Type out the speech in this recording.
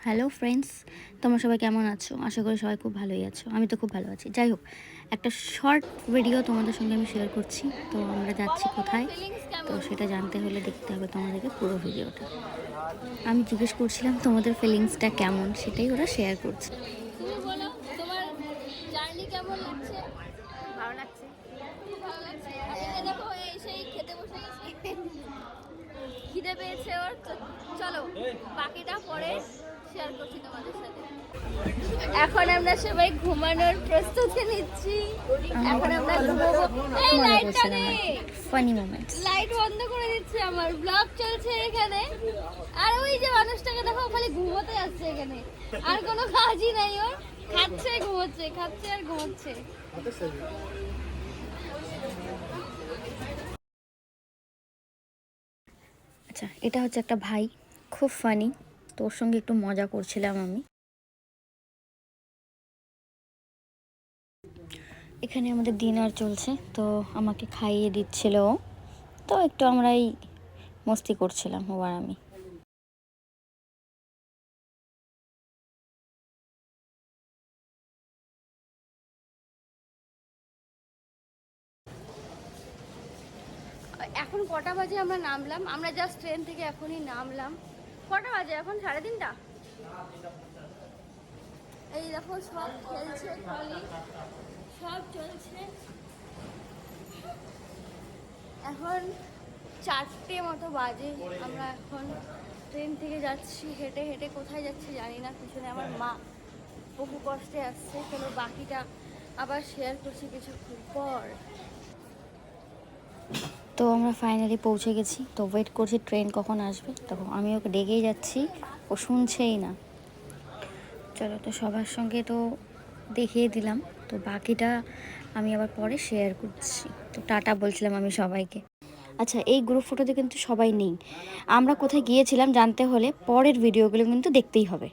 Hello friends, তোমরা সবাই কেমন আছো? আশা করি সবাই খুব ভালোই আছো। আমি তো খুব ভালো আছি। যাই হোক, একটা শর্ট ভিডিও তোমাদের সঙ্গে আমি শেয়ার করছি। তো আমরা যাচ্ছি কোথায়, তো সেটা জানতে হলে দেখতে হবে তোমাদেরকে পুরো ভিডিওটা। আমি জিজ্ঞেস করছিলাম তোমাদের ফিলিংসটা কেমন, সেটাই ওরা শেয়ার করছে। তুমি বলো তোমার জার্নি কেমন লাগছে? ভালো লাগছে। খুব ভালো লাগছে। আর এই যে দেখো সেই খেতে বসে গেছে, খিদে পেয়েছে ওর। তো চলো বাকিটা পরে শেয়ার করছি তোমাদের সাথে। এখন আমরা সবাই ঘুমানোর প্রস্তুতি নিচ্ছি। এখন আমরা ঘুমাবো। এই মনে লাইটটা করছিলাম নে, ফানি মোমেন্টস। লাইট বন্ধ করে দিচ্ছে। আমার ব্লগ চলছে এখানে, আর ওই যে মানুষটাকে দেখো খালি ঘুমোতে যাচ্ছে এখানে, আর কোনো কাজই নাই ওর। খাচ্ছে ঘুমোচ্ছে, খাচ্ছে আর ঘুমোচ্ছে। আচ্ছা, এটা হচ্ছে একটা ভাই, খুব ফানি। তোর সঙ্গে একটু মজা করছিলাম আমি। এখানে আমাদের ডিনার চলছে, তো আমাকে খাইয়ে দিচ্ছিল ও। তো একটু আমরাই মস্তি করছিলাম ও আর আমি। এখন কটা বাজে আমরা নামলাম? আমরা জাস্ট ট্রেন থেকে এখনই নামলাম। কটা বাজে এখন? 3:30। এই দেখো সব খেলছে, টলি সব চলছে। এখন 4টে মতো বাজে। আমরা এখন ট্রেন থেকে যাচ্ছি, হেঁটে হেঁটে কোথায় যাচ্ছি জানি না। পিছনে আমার মা বহু কষ্টে আসছে। চলো বাকিটা আবার শেয়ার করছি কিছুক্ষণ পর। তো আমরা ফাইনালি পৌঁছে গেছি। তো ওয়েট করছি ট্রেন কখন আসবে। তখন আমি ওকে ডেকেই যাচ্ছি, ও শুনছেই না। চলো, তো সবার সঙ্গে তো দেখিয়ে দিলাম। তো বাকিটা আমি আবার পরে শেয়ার করছি। তো টাটা বলছিলাম আমি সবাইকে। আচ্ছা, এই গ্রুপ ফটোতে কিন্তু সবাই নেই। আমরা কোথায় গিয়েছিলাম জানতে হলে পরের ভিডিওগুলো কিন্তু দেখতেই হবে।